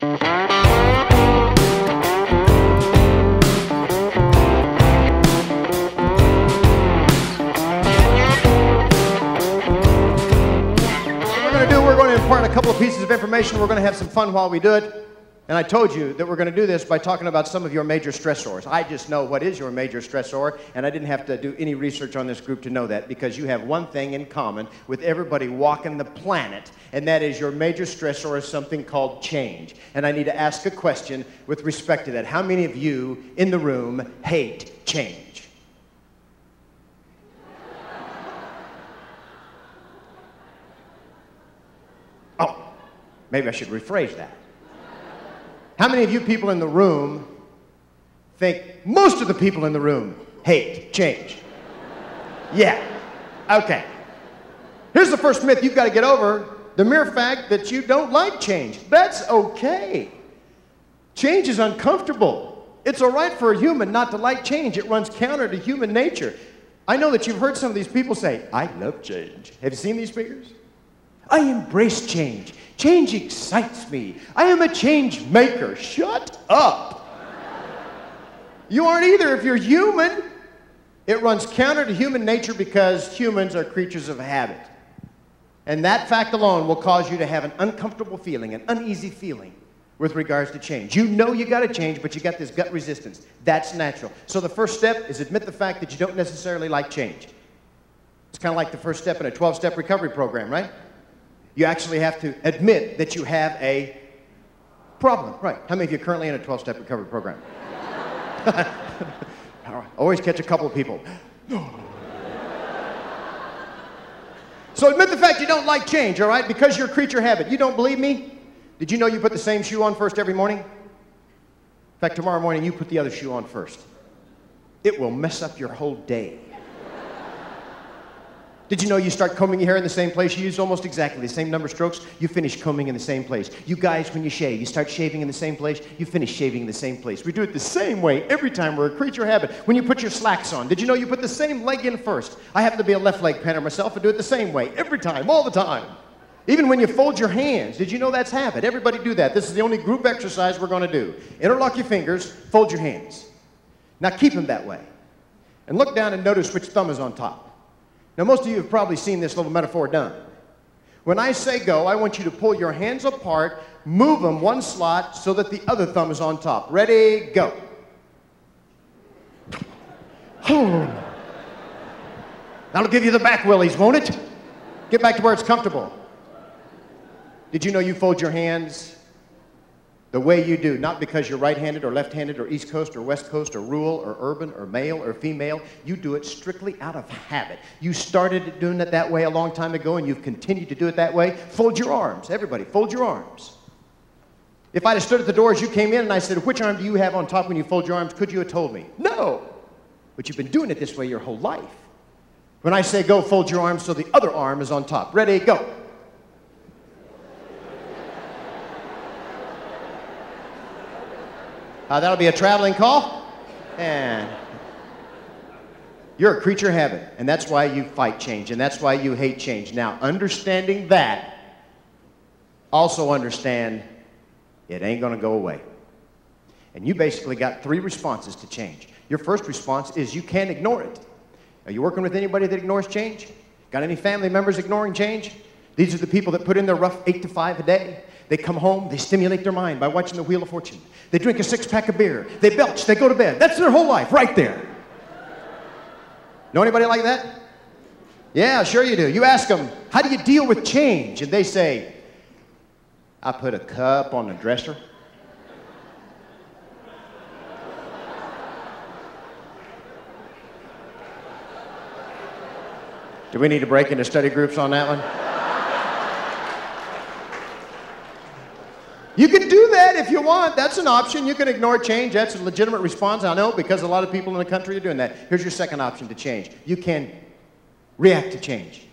We're going to impart a couple of pieces of information. We're going to have some fun while we do it. And I told you that we're going to do this by talking about some of your major stressors. I just know what is your major stressor, and I didn't have to do any research on this group to know that, because you have one thing in common with everybody walking the planet, and that is your major stressor is something called change. And I need to ask a question with respect to that. How many of you in the room hate change? Oh, maybe I should rephrase that. How many of you people in the room think most of the people in the room hate change? Yeah. Okay. Here's the first myth you've got to get over. The mere fact that you don't like change. That's okay. Change is uncomfortable. It's all right for a human not to like change. It runs counter to human nature. I know that you've heard some of these people say, I love change. Have you seen these speakers? I embrace change. Change excites me. I am a change maker. Shut up. You aren't either if you're human. It runs counter to human nature because humans are creatures of habit. And that fact alone will cause you to have an uncomfortable feeling, an uneasy feeling with regards to change. You know you got to change, but you got this gut resistance. That's natural. So the first step is admit the fact that you don't necessarily like change. It's kind of like the first step in a 12-step recovery program, right? You actually have to admit that you have a problem. Right. How many of you are currently in a 12-step recovery program? Always catch a couple of people. So admit the fact you don't like change, all right? Because you're a creature habit. You don't believe me? Did you know you put the same shoe on first every morning? In fact, tomorrow morning you put the other shoe on first. It will mess up your whole day. Did you know you start combing your hair in the same place? You use almost exactly the same number of strokes. You finish combing in the same place. You guys, when you shave, you start shaving in the same place. You finish shaving in the same place. We do it the same way every time. We're a creature habit. When you put your slacks on, did you know you put the same leg in first? I happen to be a left leg painter myself and do it the same way every time, all the time. Even when you fold your hands, did you know that's habit? Everybody do that. This is the only group exercise we're going to do. Interlock your fingers, fold your hands. Now keep them that way. And look down and notice which thumb is on top. Now, most of you have probably seen this little metaphor done. When I say go, I want you to pull your hands apart, move them one slot so that the other thumb is on top. Ready, go. That'll give you the back willies, won't it? Get back to where it's comfortable. Did you know you fold your hands the way you do, not because you're right-handed or left-handed or East Coast or West Coast or rural or urban or male or female. You do it strictly out of habit. You started doing it that way a long time ago and you've continued to do it that way. Fold your arms. Everybody, fold your arms. If I'd have stood at the door as you came in and I said, which arm do you have on top when you fold your arms, could you have told me? No. But you've been doing it this way your whole life. When I say go, fold your arms so the other arm is on top. Ready, go. That'll be a traveling call. And you're a creature habit, and that's why you fight change, and that's why you hate change. Now, understanding that, also understand it ain't going to go away. And you basically got three responses to change. Your first response is you can't ignore it. Are you working with anybody that ignores change? Got any family members ignoring change? These are the people that put in their rough 8 to 5 a day. They come home, they stimulate their mind by watching the Wheel of Fortune. They drink a 6-pack of beer. They belch, they go to bed. That's their whole life, right there. Know anybody like that? Yeah, sure you do. You ask them, how do you deal with change? And they say, I put a cup on the dresser. Do we need to break into study groups on that one? You can do that if you want. That's an option. You can ignore change. That's a legitimate response, I know, because a lot of people in the country are doing that. Here's your second option to change. You can react to change.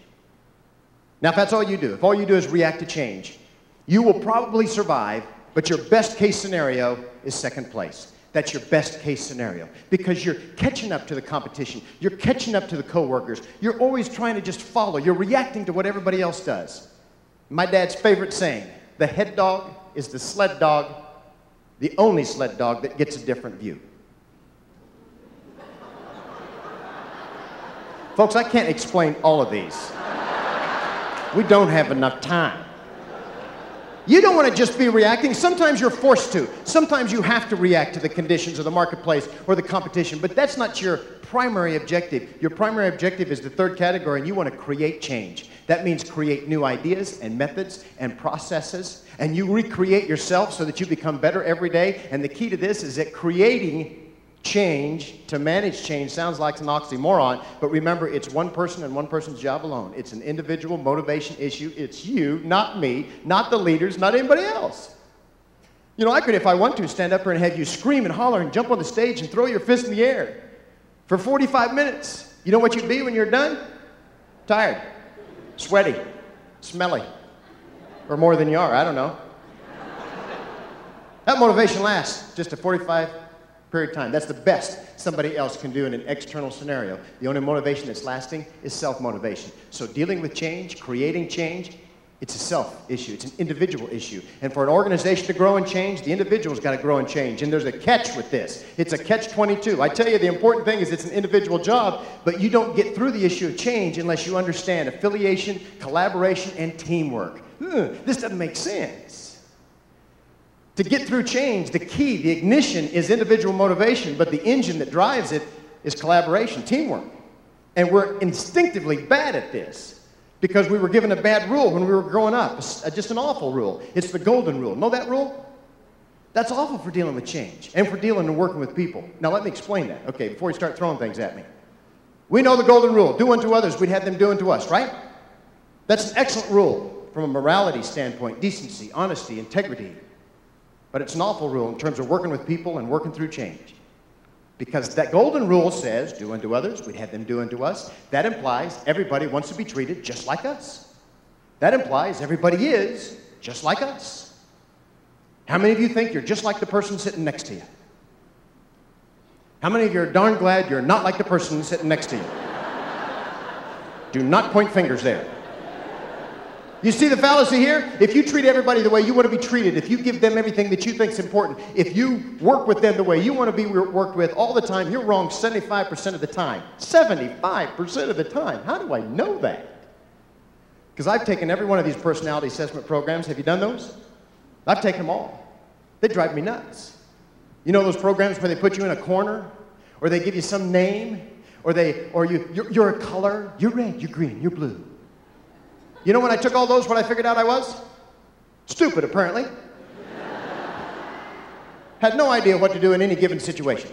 Now, if that's all you do, if all you do is react to change, you will probably survive, but your best case scenario is second place. That's your best case scenario because you're catching up to the competition. You're catching up to the coworkers. You're always trying to just follow. You're reacting to what everybody else does. My dad's favorite saying, the head dog is the sled dog, the only sled dog that gets a different view. Folks, I can't explain all of these. We don't have enough time. You don't want to just be reacting. Sometimes you're forced to. Sometimes you have to react to the conditions of the marketplace or the competition, but that's not your primary objective. Your primary objective is the third category, and you want to create change. That means create new ideas and methods and processes, and you recreate yourself so that you become better every day. And the key to this is that creating change, to manage change, sounds like an oxymoron, but remember, it's one person and one person's job alone. It's an individual motivation issue. It's you, not me, not the leaders, not anybody else. You know, I could, if I want to, stand up here and have you scream and holler and jump on the stage and throw your fist in the air for 45 minutes. You know what you'd be when you're done? Tired, sweaty, smelly, or more than you are, I don't know. That motivation lasts just a 45 period of time. That's the best somebody else can do in an external scenario. The only motivation that's lasting is self-motivation. So dealing with change, creating change, it's a self issue. It's an individual issue. And for an organization to grow and change, the individual's got to grow and change. And there's a catch with this. It's a catch-22. I tell you, the important thing is it's an individual job, but you don't get through the issue of change unless you understand affiliation, collaboration, and teamwork. This doesn't make sense. To get through change, the key, the ignition is individual motivation, but the engine that drives it is collaboration, teamwork. And we're instinctively bad at this because we were given a bad rule when we were growing up, just an awful rule. It's the golden rule. Know that rule? That's awful for dealing with change and for dealing and working with people. Now let me explain that, okay, before you start throwing things at me. We know the golden rule, do unto others, we'd have them do unto us, right? That's an excellent rule from a morality standpoint, decency, honesty, integrity. But it's an awful rule in terms of working with people and working through change. Because that golden rule says, do unto others, we'd have them do unto us. That implies everybody wants to be treated just like us. That implies everybody is just like us. How many of you think you're just like the person sitting next to you? How many of you are darn glad you're not like the person sitting next to you? Do not point fingers there. You see the fallacy here? If you treat everybody the way you want to be treated, if you give them everything that you think is important, if you work with them the way you want to be worked with all the time, you're wrong 75% of the time. 75% of the time. How do I know that? Because I've taken every one of these personality assessment programs. Have you done those? I've taken them all. They drive me nuts. You know those programs where they put you in a corner, or they give you some name, or you're a color, you're red, you're green, you're blue. You know when I took all those, what I figured out I was? Stupid, apparently. Had no idea what to do in any given situation.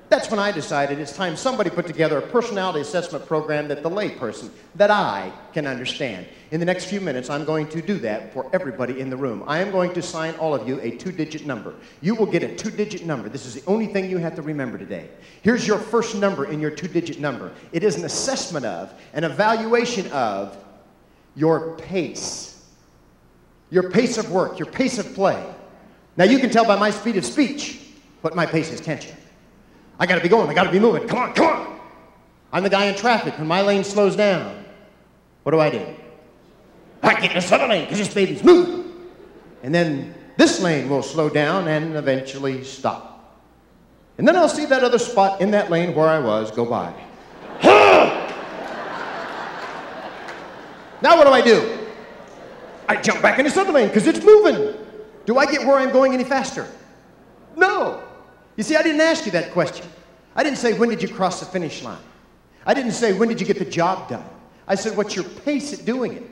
That's when I decided it's time somebody put together a personality assessment program that the layperson, that I can understand. In the next few minutes, I'm going to do that for everybody in the room. I am going to assign all of you a 2-digit number. You will get a 2-digit number. This is the only thing you have to remember today. Here's your first number in your 2-digit number. It is an assessment of, an evaluation of, your pace of work, your pace of play. Now you can tell by my speed of speech what my pace is, can't you? I gotta be going, I gotta be moving, come on, come on. I'm the guy in traffic, when my lane slows down, what do? I get in this other lane, because this baby's moving. And then this lane will slow down and eventually stop. And then I'll see that other spot in that lane where I was go by. Now what do? I jump back in this other lane because it's moving. Do I get where I'm going any faster? No. You see, I didn't ask you that question. I didn't say, when did you cross the finish line? I didn't say, when did you get the job done? I said, what's your pace at doing it?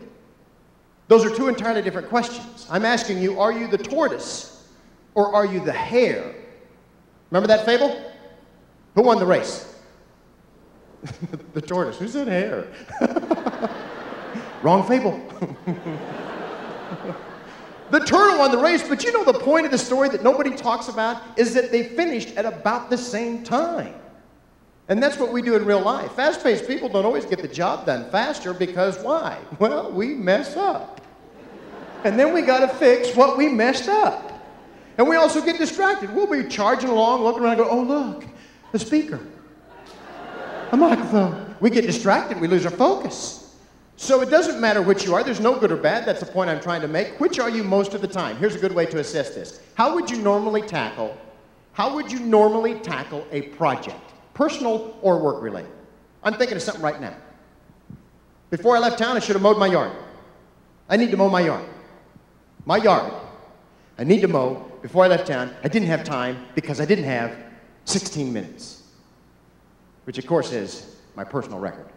Those are two entirely different questions. I'm asking you, are you the tortoise or are you the hare? Remember that fable? Who won the race? The tortoise. Who said hare? Wrong fable. The turtle won the race, but you know the point of the story that nobody talks about is that they finished at about the same time. And that's what we do in real life. Fast-paced people don't always get the job done faster because why? Well, we mess up. And then we got to fix what we messed up. And we also get distracted. We'll be charging along, looking around and go, oh, look, the speaker, a microphone. We get distracted. We lose our focus. So it doesn't matter which you are. There's no good or bad. That's the point I'm trying to make. Which are you most of the time? Here's a good way to assess this. How would you normally tackle a project, personal or work related? I'm thinking of something right now. Before I left town, I should have mowed my yard. I need to mow my yard. My yard. I need to mow before I left town. I didn't have time because I didn't have 16 minutes, which of course is my personal record.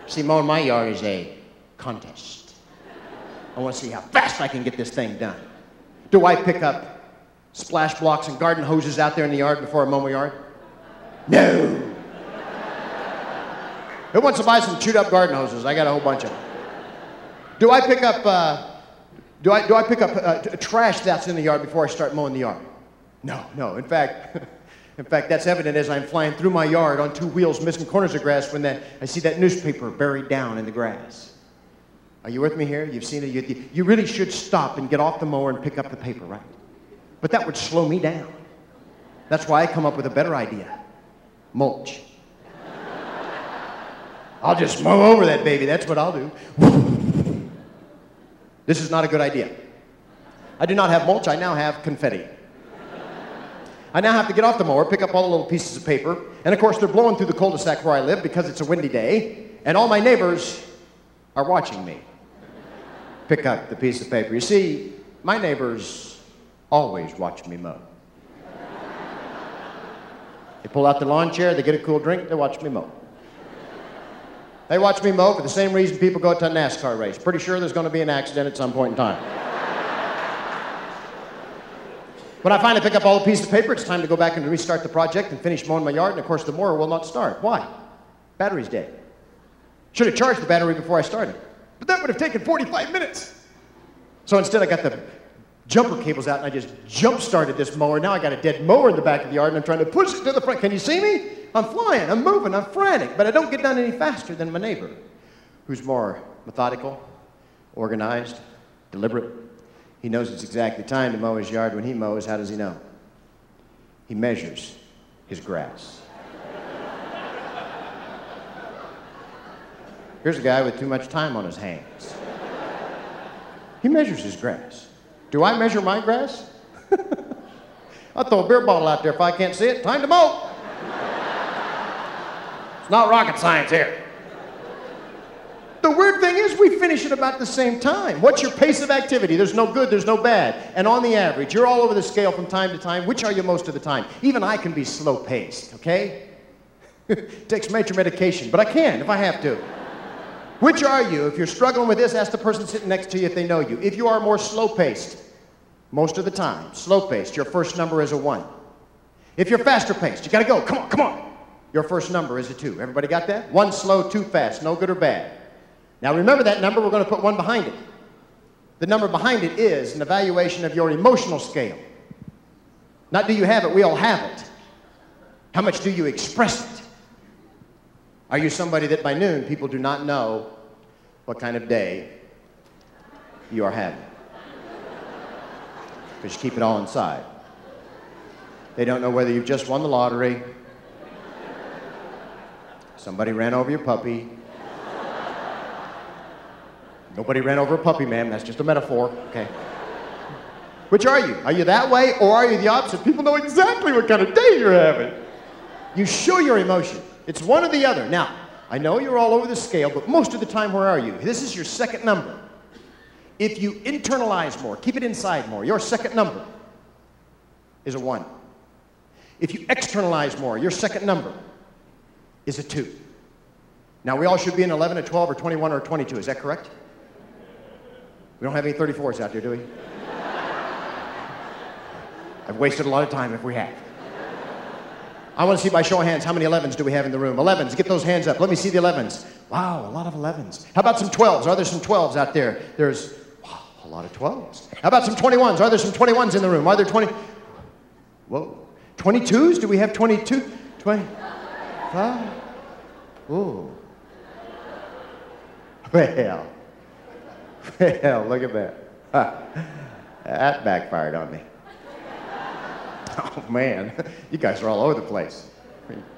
See, mowing my yard is a contest. I want to see how fast I can get this thing done. Do I pick up splash blocks and garden hoses out there in the yard before I mow my yard? No. Who wants to buy some chewed up garden hoses? I got a whole bunch of them. Do I pick up trash that's in the yard before I start mowing the yard? No. In fact, that's evident as I'm flying through my yard on two wheels, missing corners of grass when I see that newspaper buried down in the grass. Are you with me here? You've seen it. You really should stop and get off the mower and pick up the paper, right? But that would slow me down. That's why I come up with a better idea. Mulch. I'll just mow over that baby. That's what I'll do. This is not a good idea. I do not have mulch. I now have confetti. I now have to get off the mower, pick up all the little pieces of paper, and of course they're blowing through the cul-de-sac where I live because it's a windy day, and all my neighbors are watching me pick up the piece of paper. You see, my neighbors always watch me mow. They pull out the lawn chair, they get a cool drink, they watch me mow. They watch me mow for the same reason people go to a NASCAR race. Pretty sure there's going to be an accident at some point in time. When I finally pick up all the pieces of paper, it's time to go back and restart the project and finish mowing my yard, and of course the mower will not start. Why? Battery's dead. Should have charged the battery before I started. But that would have taken 45 minutes. So instead I got the jumper cables out and I just jump-started this mower. Now I got a dead mower in the back of the yard and I'm trying to push it to the front. Can you see me? I'm flying, I'm moving, I'm frantic, but I don't get done any faster than my neighbor, who's more methodical, organized, deliberate. He knows it's exactly time to mow his yard. When he mows, how does he know? He measures his grass. Here's a guy with too much time on his hands. He measures his grass. Do I measure my grass? I'll throw a beer bottle out there if I can't see it. Time to mow. It's not rocket science here. The weird thing is we finish at about the same time. What's your pace of activity? There's no good, there's no bad. And on the average, you're all over the scale from time to time. Which are you most of the time? Even I can be slow-paced, okay? It takes major medication, but I can if I have to. Which are you? If you're struggling with this, ask the person sitting next to you if they know you. If you are more slow-paced, most of the time, slow-paced, your first number is a 1. If you're faster-paced, you gotta go, come on. Your first number is a 2. Everybody got that? 1 slow, 2 fast, no good or bad. Now remember that number, we're going to put 1 behind it. The number behind it is an evaluation of your emotional scale. Not do you have it, we all have it. How much do you express it? Are you somebody that by noon people do not know what kind of day you are having? Because you keep it all inside. They don't know whether you've just won the lottery, somebody ran over your puppy. Nobody ran over a puppy, ma'am. That's just a metaphor, okay? Which are you? Are you that way, or are you the opposite? People know exactly what kind of day you're having. You show your emotion. It's one or the other. Now, I know you're all over the scale, but most of the time, where are you? This is your second number. If you internalize more, keep it inside more, your second number is a 1. If you externalize more, your second number is a 2. Now, we all should be an 11, a 12, or 21, or 22. Is that correct? We don't have any 34s out there, do we? I've wasted a lot of time if we have. I want to see by show of hands, how many 11s do we have in the room? 11s, get those hands up. Let me see the 11s. Wow, a lot of 11s. How about some 12s? Are there some 12s out there? There's, wow, a lot of 12s. How about some 21s? Are there some 21s in the room? Are there 20? Whoa. 22s? Do we have 22? 25? Ooh. Well, look at that. That backfired on me. Oh, man. You guys are all over the place.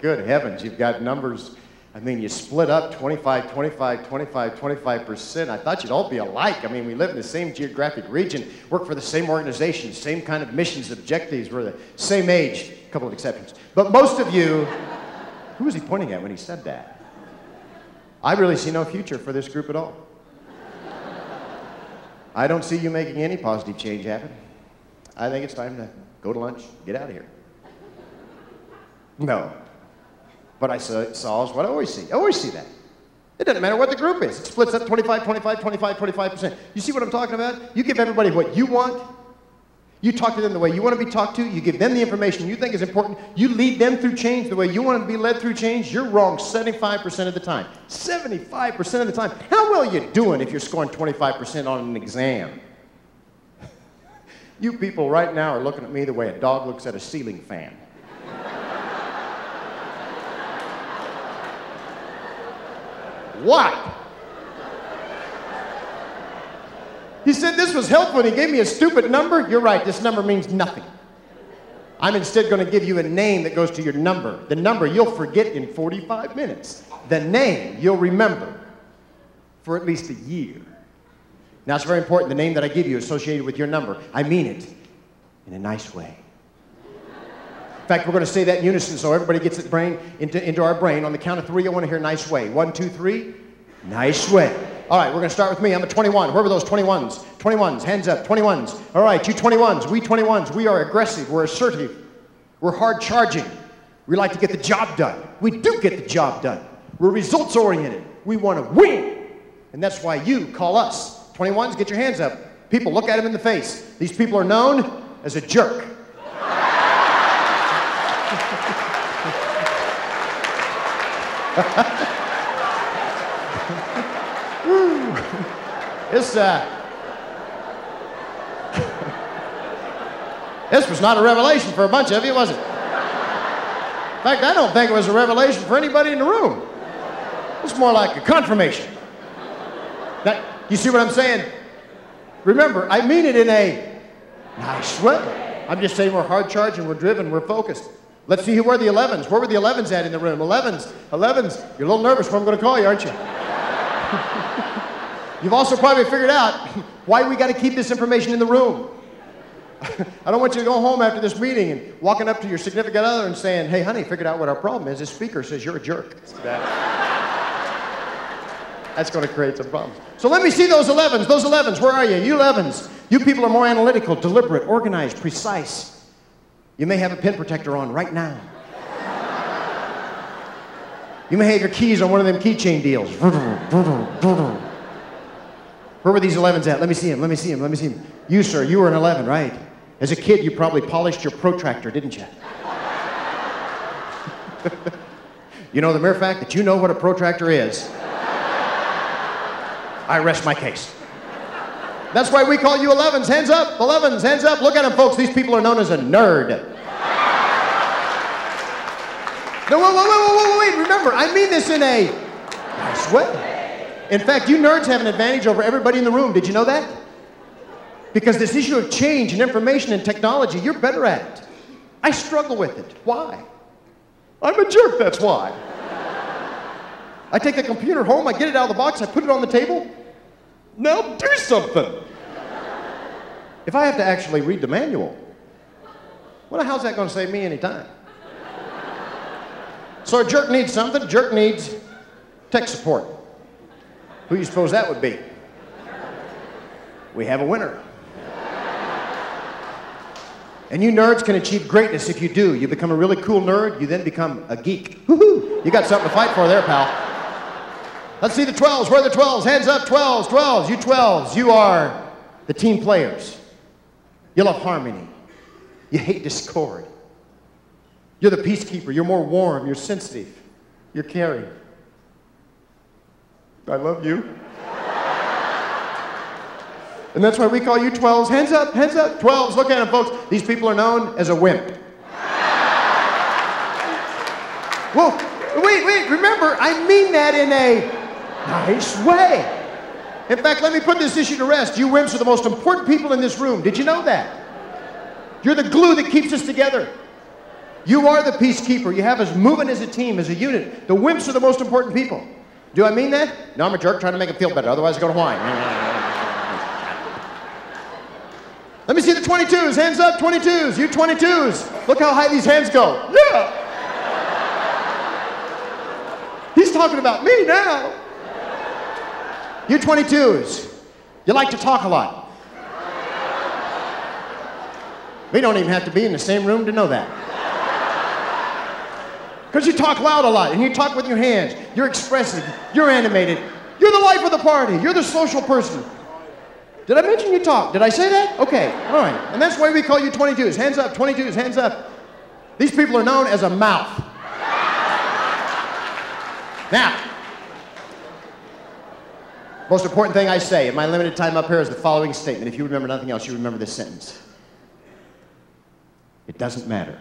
Good heavens, you've got numbers. I mean, you split up 25, 25, 25, 25%. I thought you'd all be alike. I mean, we live in the same geographic region, work for the same organization, same kind of missions, objectives. We're the same age, a couple of exceptions. But most of you, who was he pointing at when he said that? I really see no future for this group at all. I don't see you making any positive change happen. I think it's time to go to lunch, get out of here. No. What I saw is what I always see. I always see that. It doesn't matter what the group is. It splits up 25, 25, 25, 25%. You see what I'm talking about? You give everybody what you want. You talk to them the way you want to be talked to. You give them the information you think is important. You lead them through change the way you want to be led through change. You're wrong 75% of the time. 75% of the time. How well are you doing if you're scoring 25% on an exam? You people right now are looking at me the way a dog looks at a ceiling fan. What? He said this was helpful and he gave me a stupid number. You're right, this number means nothing. I'm instead going to give you a name that goes to your number. The number you'll forget in 45 minutes. The name you'll remember for at least a year. Now it's very important, the name that I give you associated with your number. I mean it in a nice way. In fact, we're going to say that in unison so everybody gets it into our brain. On the count of 3, I want to hear nice way. 1, 2, 3. Nice way. All right, we're going to start with me. I'm a 21. Where were those 21s? 21s, hands up, 21s. All right, you 21s, we 21s. We are aggressive. We're assertive. We're hard charging. We like to get the job done. We do get the job done. We're results oriented. We want to win. And that's why you call us. 21s, get your hands up. People, look at them in the face. These people are known as a jerk. This was not a revelation for a bunch of you, was it? In fact, I don't think it was a revelation for anybody in the room. It's more like a confirmation. Now, you see what I'm saying? Remember, I mean it in a nice way. I'm just saying we're hard charging, we're driven, we're focused. Let's see who are the 11s. Where were the 11s at in the room? 11s. You're a little nervous what I'm going to call you, aren't you? You've also probably figured out why we got to keep this information in the room. I don't want you to go home after this meeting and walking up to your significant other and saying, hey, honey, figured out what our problem is. This speaker says you're a jerk. That's going to create some problems. So let me see those 11s. Those 11s, where are you? You 11s. You people are more analytical, deliberate, organized, precise. You may have a pen protector on right now. You may have your keys on one of them keychain deals. Where were these 11s at? Let me see them. You, sir, you were an 11, right? As a kid, you probably polished your protractor, didn't you? You know, the mere fact that you know what a protractor is, I rest my case. That's why we call you 11s. Hands up, 11s, hands up. Look at them, folks. These people are known as a nerd. No, wait. Remember, I mean this in a nice way. In fact, you nerds have an advantage over everybody in the room. Did you know that? Because this issue of change and information and technology, you're better at it. I struggle with it. Why? I'm a jerk, that's why. I take the computer home, I get it out of the box, I put it on the table. Now do something. If I have to actually read the manual, well, how's that going to save me any time? So a jerk needs something. A jerk needs tech support. Who do you suppose that would be? We have a winner. And you nerds can achieve greatness if you do. You become a really cool nerd, you then become a geek. Woohoo! You got something to fight for there, pal. Let's see the 12s. Where are the 12s? Hands up, 12s, 12s. You 12s, you are the team players. You love harmony. You hate discord. You're the peacekeeper. You're more warm. You're sensitive. You're caring. I love you. And that's why we call you 12s. Hands up, 12s. Look at them, folks. These people are known as a wimp. Well, wait, remember, I mean that in a nice way. In fact, let me put this issue to rest. You wimps are the most important people in this room. Did you know that? You're the glue that keeps us together. You are the peacekeeper. You have us moving as a team, as a unit. The wimps are the most important people. Do I mean that? No, I'm a jerk trying to make them feel better. Otherwise, I go to whine. Let me see the 22s. Hands up, 22s. You 22s. Look how high these hands go. Yeah. He's talking about me now. You 22s. You like to talk a lot. We don't even have to be in the same room to know that. Because you talk loud a lot, and you talk with your hands. You're expressive. You're animated. You're the life of the party. You're the social person. Did I mention you talk? Did I say that? Okay, all right. And that's why we call you 22s. Hands up, 22s, hands up. These people are known as a mouth. Now, most important thing I say in my limited time up here is the following statement. If you remember nothing else, you remember this sentence. It doesn't matter.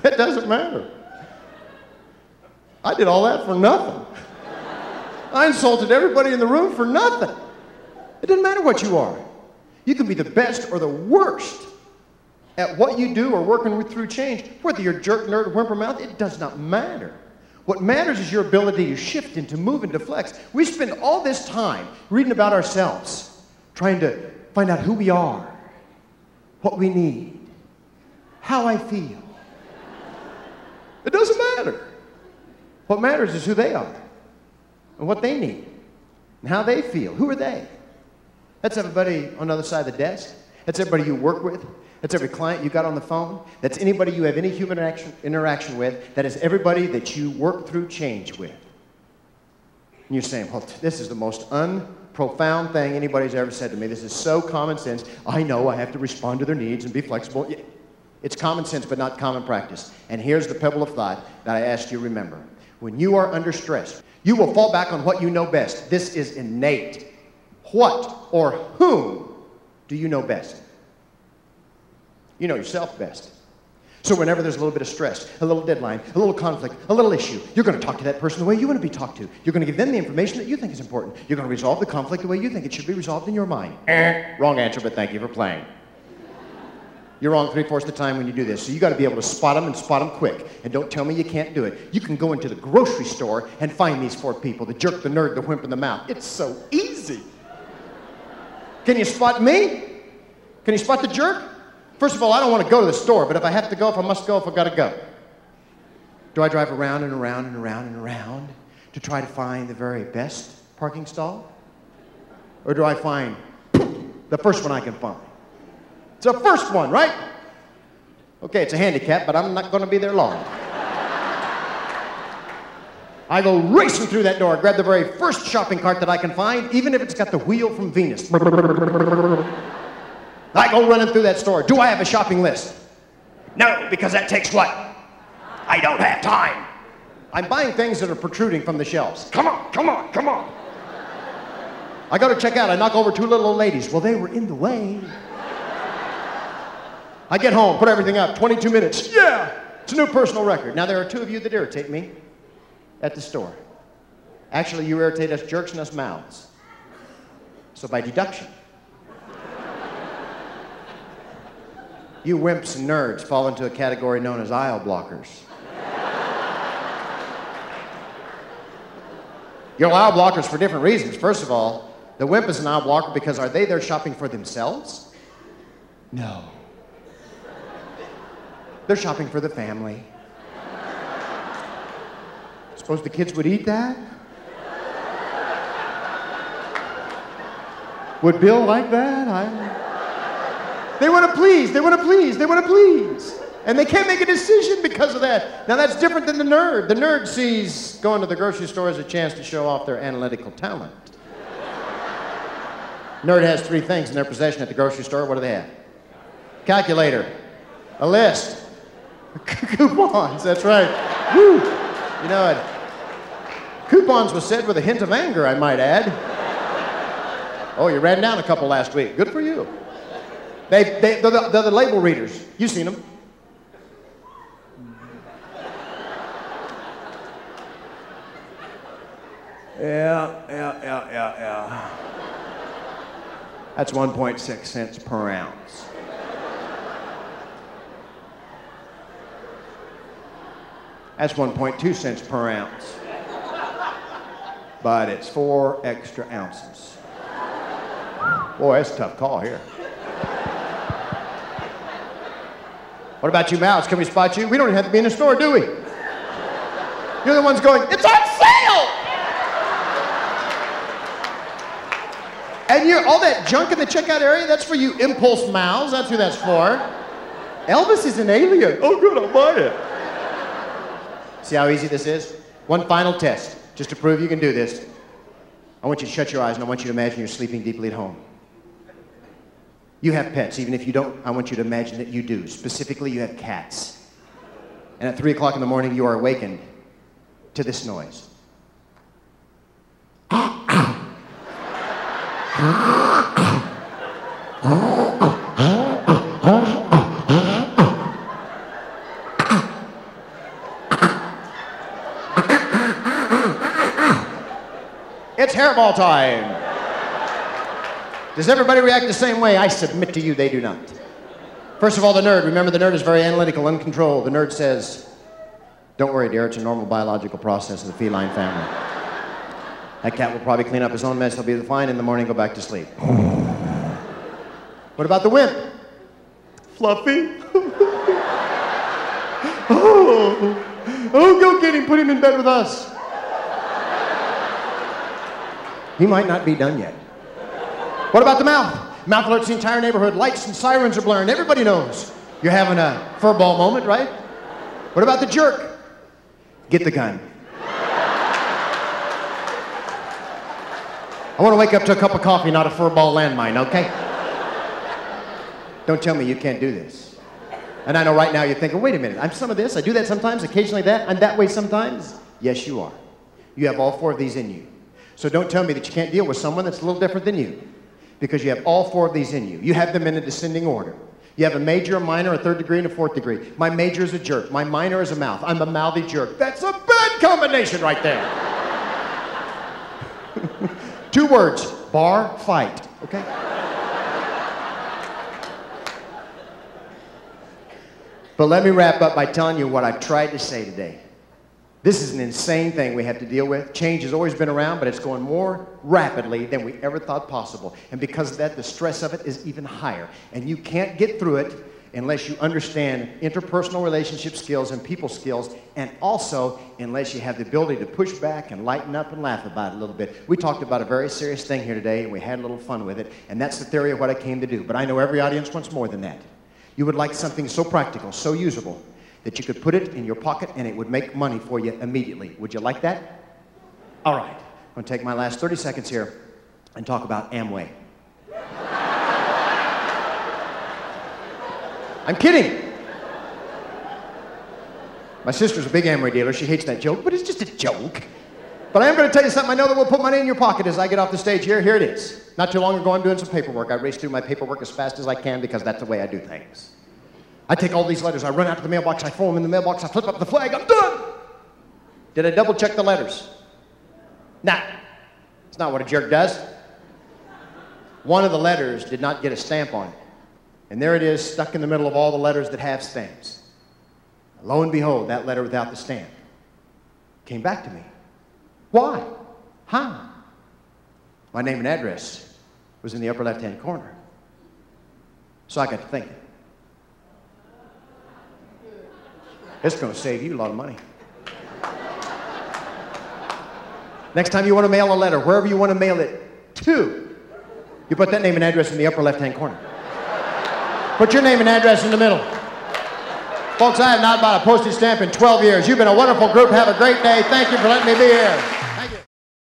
It doesn't matter. I did all that for nothing. I insulted everybody in the room for nothing. It doesn't matter what you are. You can be the best or the worst at what you do or working through change. Whether you're jerk, nerd, or whimper mouth, it does not matter. What matters is your ability to shift and to move and to flex. We spend all this time reading about ourselves, trying to find out who we are, what we need, how I feel. It doesn't matter. What matters is who they are and what they need and how they feel. Who are they? That's everybody on the other side of the desk. That's everybody you work with. That's every client you got on the phone. That's anybody you have any human interaction with. That is everybody that you work through change with. And you're saying, well, this is the most profound thing anybody's ever said to me. This is so common sense. I know I have to respond to their needs and be flexible. It's common sense, but not common practice. And here's the pebble of thought that I ask you to remember. When you are under stress, you will fall back on what you know best. This is innate. What or whom do you know best? You know yourself best. So whenever there's a little bit of stress, a little deadline, a little conflict, a little issue, you're going to talk to that person the way you want to be talked to. You're going to give them the information that you think is important. You're going to resolve the conflict the way you think it should be resolved in your mind. Wrong answer, but thank you for playing. You're wrong 3/4 of the time when you do this. So you got to be able to spot them and spot them quick. And don't tell me you can't do it. You can go into the grocery store and find these 4 people, the jerk, the nerd, the wimp, and the mouth. It's so easy. Can you spot me? Can you spot the jerk? First of all, I don't want to go to the store, but if I have to go, if I must go, if I've got to go. Do I drive around and around and around and around to try to find the very best parking stall? Or do I find the first one I can find? It's the first one, right? Okay, it's a handicap, but I'm not going to be there long. I go racing through that door, grab the very first shopping cart that I can find, even if it's got the wheel from Venus. I go running through that store. Do I have a shopping list? No, because that takes what? I don't have time. I'm buying things that are protruding from the shelves. Come on, come on, come on. I go to check out. I knock over 2 little old ladies. Well, they were in the way. I get home, put everything up, 22 minutes. Yeah, it's a new personal record. Now, there are 2 of you that irritate me at the store. Actually, you irritate us jerks and us mouths. So by deduction, you wimps and nerds fall into a category known as aisle blockers. You're aisle blockers for different reasons. First of all, the wimp is an aisle blocker because are they there shopping for themselves? No. They're shopping for the family. Suppose the kids would eat that? Would Bill like that? They want to please, they want to please, they want to please. And they can't make a decision because of that. Now that's different than the nerd. The nerd sees going to the grocery store as a chance to show off their analytical talent. Nerd has 3 things in their possession at the grocery store. What do they have? Calculator, a list, coupons, that's right. Woo. You know it. Coupons was said with a hint of anger, I might add. Oh, you ran down a couple last week. Good for you. They're the label readers. You've seen them. Yeah. That's 1.6 cents per ounce. That's 1.2 cents per ounce. But it's 4 extra ounces. Boy, that's a tough call here. What about you, Mouse? Can we spot you? We don't even have to be in the store, do we? You're the ones going, it's on sale! And all that junk in the checkout area, that's for you impulse mouths. That's who that's for. Elvis is an alien. Oh, good, I'll buy it. See how easy this is? One final test, just to prove you can do this. I want you to shut your eyes and I want you to imagine you're sleeping deeply at home. You have pets. Even if you don't, I want you to imagine that you do. Specifically, you have cats. And at 3 o'clock in the morning, you are awakened to this noise. It's hairball time. Does everybody react the same way? I submit to you they do not. First of all, the nerd. Remember, the nerd is very analytical, uncontrolled. The nerd says, don't worry, dear, it's a normal biological process of the feline family. That cat will probably clean up his own mess. He'll be fine in the morning, go back to sleep. What about the wimp? Fluffy? Oh, go get him, put him in bed with us. He might not be done yet. What about the mouth? Mouth alerts the entire neighborhood. Lights and sirens are blaring. Everybody knows you're having a furball moment, right? What about the jerk? Get the gun. I want to wake up to a cup of coffee, not a furball landmine, okay? Don't tell me you can't do this. And I know right now you're thinking, wait a minute, I'm some of this, I do that sometimes, occasionally that, I'm that way sometimes. Yes, you are. You have all 4 of these in you. So don't tell me that you can't deal with someone that's a little different than you, because you have all 4 of these in you. You have them in a descending order. You have a major, a minor, a 3rd degree, and a 4th degree. My major is a jerk. My minor is a mouth. I'm a mouthy jerk. That's a bad combination right there. 2 words, bar fight, okay? But let me wrap up by telling you what I've tried to say today. This is an insane thing we have to deal with. Change has always been around, but it's going more rapidly than we ever thought possible. And because of that, the stress of it is even higher. And you can't get through it unless you understand interpersonal relationship skills and people skills, and also unless you have the ability to push back and lighten up and laugh about it a little bit. We talked about a very serious thing here today, and we had a little fun with it, and that's the theory of what I came to do. But I know every audience wants more than that. You would like something so practical, so usable, that you could put it in your pocket and it would make money for you immediately. Would you like that? All right. I'm going to take my last 30 seconds here and talk about Amway. I'm kidding. My sister's a big Amway dealer. She hates that joke, but it's just a joke. But I am going to tell you something I know that will put money in your pocket as I get off the stage here. Here it is. Not too long ago, I'm doing some paperwork. I race through my paperwork as fast as I can because that's the way I do things. I take all these letters, I run out to the mailbox, I throw them in the mailbox, I flip up the flag, I'm done! Did I double check the letters? Nah, it's not what a jerk does. One of the letters did not get a stamp on it. And there it is, stuck in the middle of all the letters that have stamps. Lo and behold, that letter without the stamp came back to me. Why? How? My name and address was in the upper left-hand corner. So I got to thinking. It's going to save you a lot of money. Next time you want to mail a letter, wherever you want to mail it to, you put that name and address in the upper left-hand corner. Put your name and address in the middle. Folks, I have not bought a postage stamp in 12 years. You've been a wonderful group. Have a great day. Thank you for letting me be here.